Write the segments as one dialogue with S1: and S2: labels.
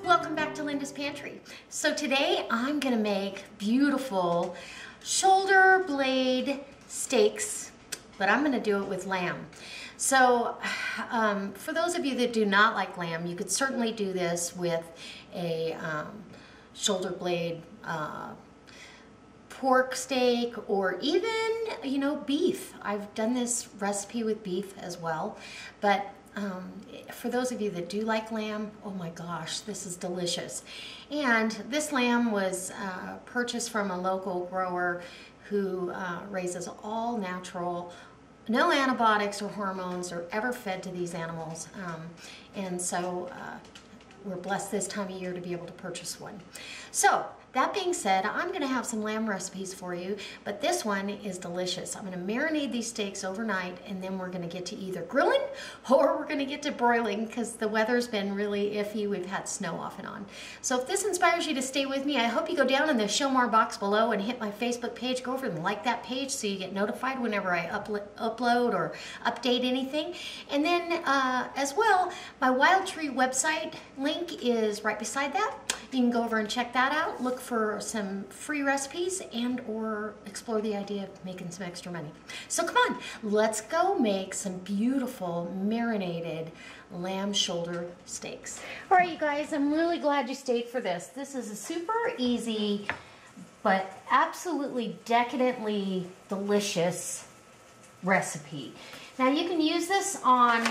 S1: Welcome back to Linda's Pantry. So today I'm gonna make beautiful shoulder blade steaks, but I'm gonna do it with lamb. So for those of you that do not like lamb, you could certainly do this with a shoulder blade pork steak, or even, you know, beef. I've done this recipe with beef as well, but for those of you that do like lamb, oh my gosh, this is delicious. And this lamb was purchased from a local grower who raises all natural, no antibiotics or hormones are ever fed to these animals. And so we're blessed this time of year to be able to purchase one. So that being said, I'm going to have some lamb recipes for you, but this one is delicious. I'm going to marinate these steaks overnight, and then we're going to get to either grilling or we're going to get to broiling because the weather's been really iffy. We've had snow off and on. So if this inspires you to stay with me, I hope you go down in the show more box below and hit my Facebook page. Go over and like that page so you get notified whenever I upload or update anything. And then as well, my Wild Tree website link is right beside that. You can go over and check that out, look for some free recipes, and or explore the idea of making some extra money. So come on, let's go make some beautiful marinated lamb shoulder steaks. All right, you guys, I'm really glad you stayed for this. This is a super easy, but absolutely decadently delicious recipe. Now you can use this on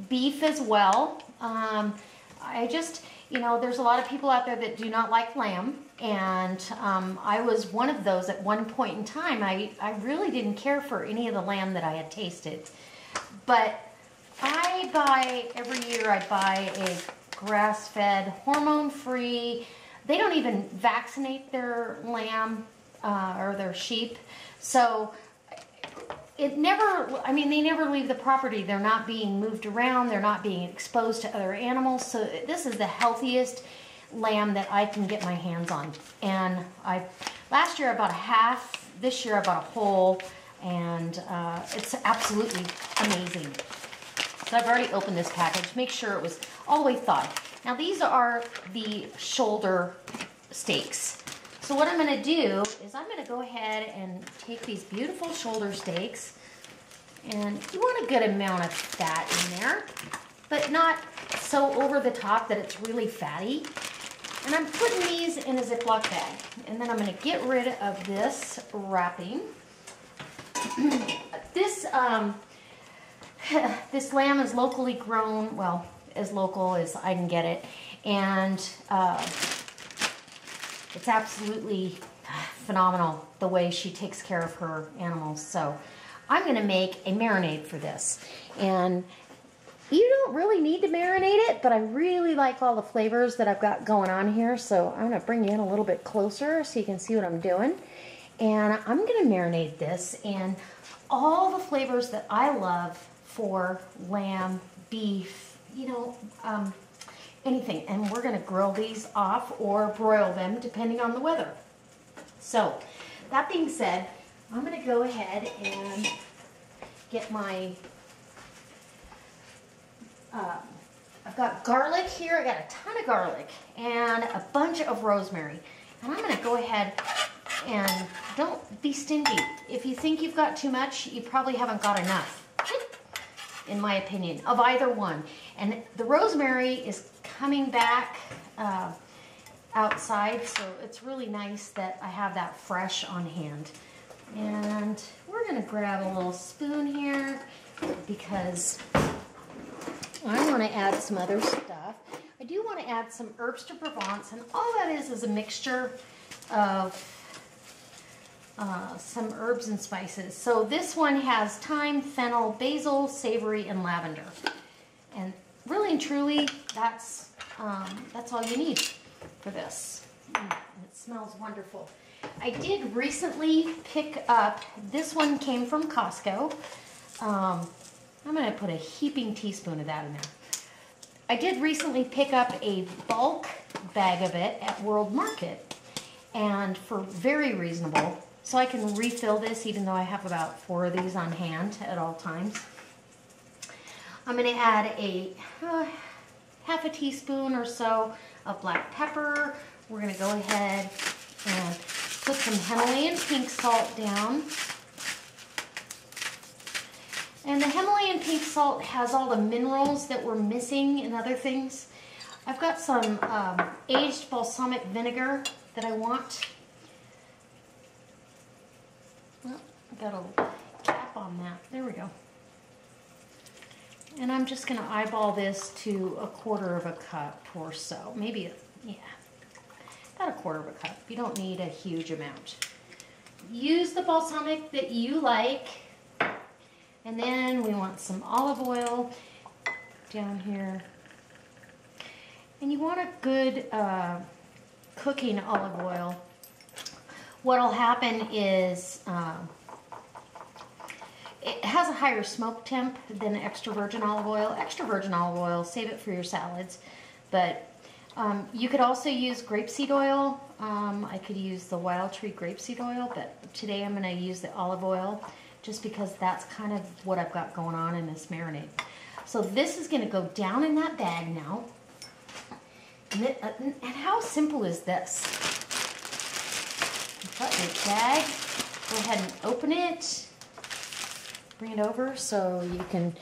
S1: beef as well. You know, there's a lot of people out there that do not like lamb, and I was one of those at one point in time. I really didn't care for any of the lamb that I had tasted. But every year I buy a grass-fed, hormone-free, they don't even vaccinate their lamb or their sheep. So they never leave the property. They're not being moved around. They're not being exposed to other animals. So this is the healthiest lamb that I can get my hands on. And last year I bought a half. This year I bought a whole. And it's absolutely amazing. So I've already opened this package. Make sure it was all the way thawed. Now these are the shoulder steaks. So what I'm going to do is I'm going to go ahead and take these beautiful shoulder steaks, and you want a good amount of fat in there, but not so over the top that it's really fatty. And I'm putting these in a Ziploc bag, and then I'm going to get rid of this wrapping. This lamb is locally grown, well, as local as I can get it, and it's absolutely phenomenal the way she takes care of her animals. So I'm going to make a marinade for this. And you don't really need to marinate it, but I really like all the flavors that I've got going on here. So I'm going to bring you in a little bit closer so you can see what I'm doing. And I'm going to marinate this in all the flavors that I love for lamb, beef, you know, anything. And we're going to grill these off or broil them depending on the weather. So that being said, I'm going to go ahead and get my I've got garlic here. I got a ton of garlic and a bunch of rosemary, and I'm going to go ahead and don't be stingy. If you think you've got too much, you probably haven't got enough, in my opinion, of either one. And the rosemary is coming back outside, so it's really nice that I have that fresh on hand. And we're going to grab a little spoon here because I want to add some other stuff. I do want to add some herbs de Provence, and all that is a mixture of some herbs and spices. So this one has thyme, fennel, basil, savory, and lavender. And really and truly, that's all you need for this. And it smells wonderful. I did recently pick up, this one came from Costco. I'm going to put a heaping teaspoon of that in there. I did recently pick up a bulk bag of it at World Market, and for very reasonable. So I can refill this even though I have about 4 of these on hand at all times. I'm going to add half a teaspoon or so of black pepper. We're gonna go ahead and put some Himalayan pink salt down. And the Himalayan pink salt has all the minerals that we're missing and other things. I've got some aged balsamic vinegar that I want. Well, I've got a cap on that. There we go. And I'm just going to eyeball this to 1/4 of a cup or so. Maybe, yeah, about 1/4 of a cup. You don't need a huge amount. Use the balsamic that you like. And then we want some olive oil down here. And you want a good cooking olive oil. What'll happen is it has a higher smoke temp than extra virgin olive oil. Extra virgin olive oil, save it for your salads. But you could also use grapeseed oil. I could use the Wild Tree grapeseed oil, but today I'm going to use the olive oil just because that's kind of what I've got going on in this marinade. So this is going to go down in that bag now. And how simple is this? Got your bag. Go ahead and open it. Bring it over so you can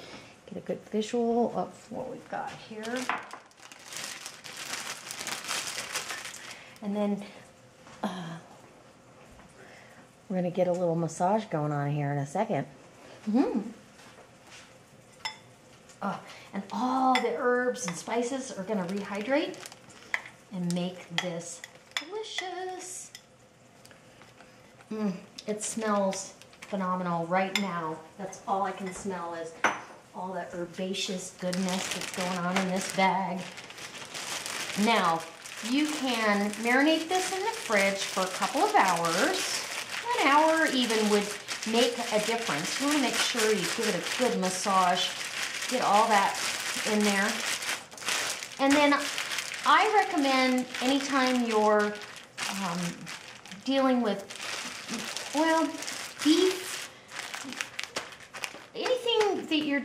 S1: get a good visual of what we've got here. And then we're going to get a little massage going on here in a second. And all the herbs and spices are going to rehydrate and make this delicious. It smells phenomenal right now. That's all I can smell is all the herbaceous goodness that's going on in this bag. Now, you can marinate this in the fridge for a couple of hours. An hour even would make a difference. You want to make sure you give it a good massage, get all that in there. And then I recommend anytime you're dealing with, well, beef, anything that you're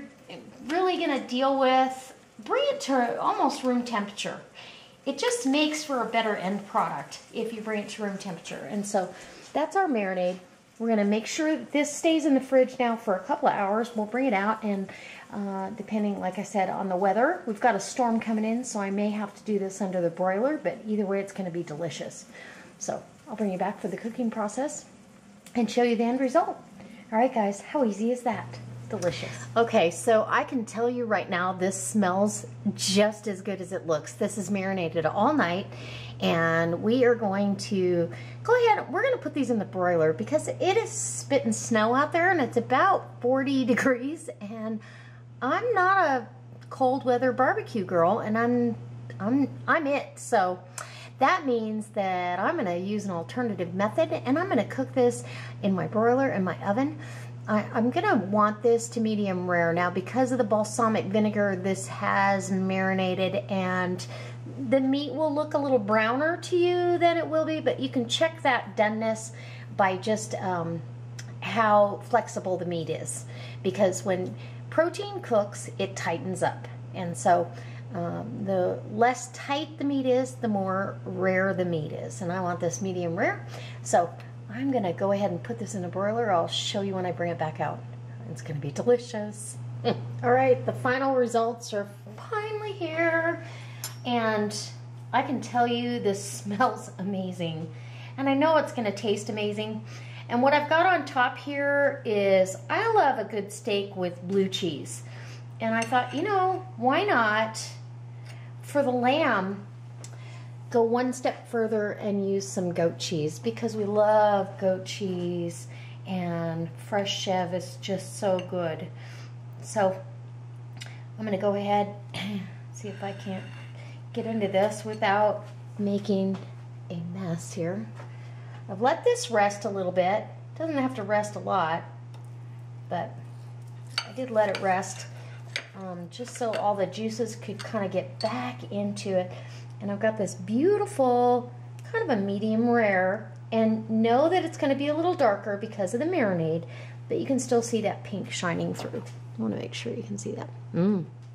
S1: really going to deal with, bring it to almost room temperature. It just makes for a better end product if you bring it to room temperature. And so that's our marinade. We're going to make sure that this stays in the fridge now for a couple of hours. We'll bring it out, and depending, like I said, on the weather, we've got a storm coming in, so I may have to do this under the broiler, but either way, it's going to be delicious. So I'll bring you back for the cooking process and show you the end result. All right, guys, how easy is that? Delicious. Okay, so I can tell you right now, this smells just as good as it looks. This is marinated all night, and we are going to go ahead. We're going to put these in the broiler because it is spitting snow out there, and it's about 40 degrees, and I'm not a cold weather barbecue girl, and I'm it. So that means that I'm going to use an alternative method, and I'm going to cook this in my broiler in my oven. I'm going to want this to medium rare. Now, because of the balsamic vinegar, this has marinated, and the meat will look a little browner to you than it will be, but you can check that doneness by just how flexible the meat is. Because when protein cooks, it tightens up. And so the less tight the meat is, the more rare the meat is. And I want this medium rare. So I'm going to go ahead and put this in a broiler. I'll show you when I bring it back out. It's going to be delicious. All right, the final results are finally here. And I can tell you this smells amazing. And I know it's going to taste amazing. And what I've got on top here is, I love a good steak with blue cheese. And I thought, you know, why not, for the lamb, go one step further and use some goat cheese, because we love goat cheese, and fresh chev is just so good. So I'm going to go ahead and see if I can't get into this without making a mess here. I've let this rest a little bit. It doesn't have to rest a lot, but I did let it rest just so all the juices could kind of get back into it. And I've got this beautiful, kind of a medium rare, and know that it's going to be a little darker because of the marinade, but you can still see that pink shining through. I want to make sure you can see that.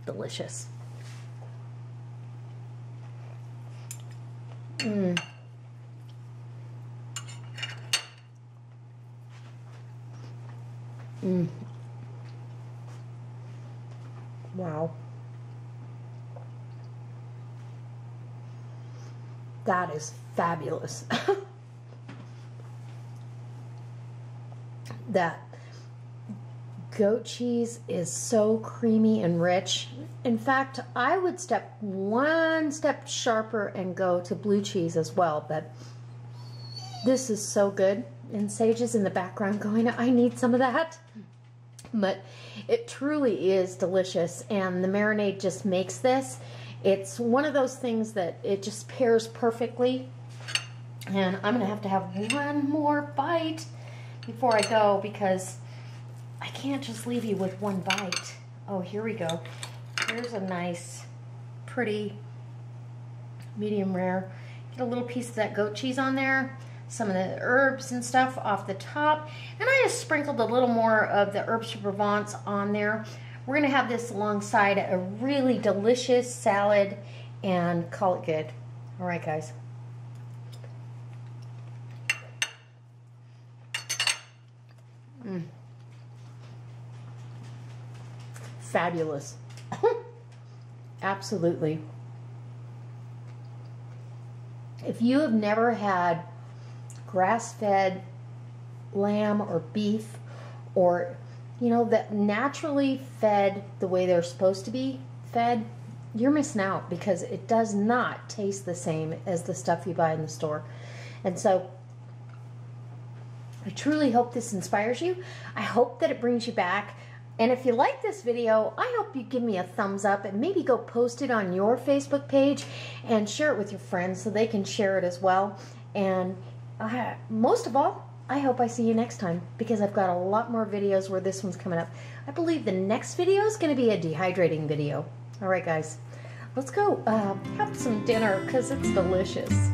S1: Delicious. Mm. Mm. Wow. That is fabulous. That goat cheese is so creamy and rich. In fact, I would step one step sharper and go to blue cheese as well, but this is so good. And Sage is in the background going, I need some of that. But it truly is delicious, and the marinade just makes this. It's one of those things that it just pairs perfectly. And I'm going to have one more bite before I go, because I can't just leave you with one bite. Oh, here we go. Here's a nice, pretty, medium rare. Get a little piece of that goat cheese on there. Some of the herbs and stuff off the top. And I just sprinkled a little more of the herbs de Provence on there. We're going to have this alongside a really delicious salad and call it good. All right, guys. Fabulous. Absolutely. If you have never had grass-fed lamb or beef, or you know, that naturally fed the way they're supposed to be fed, you're missing out, because it does not taste the same as the stuff you buy in the store. And so I truly hope this inspires you. I hope that it brings you back. And if you like this video, I hope you give me a thumbs up and maybe go post it on your Facebook page and share it with your friends so they can share it as well. And most of all, I hope I see you next time, because I've got a lot more videos where this one's coming up. I believe the next video is going to be a dehydrating video. All right, guys, let's go have some dinner, because it's delicious.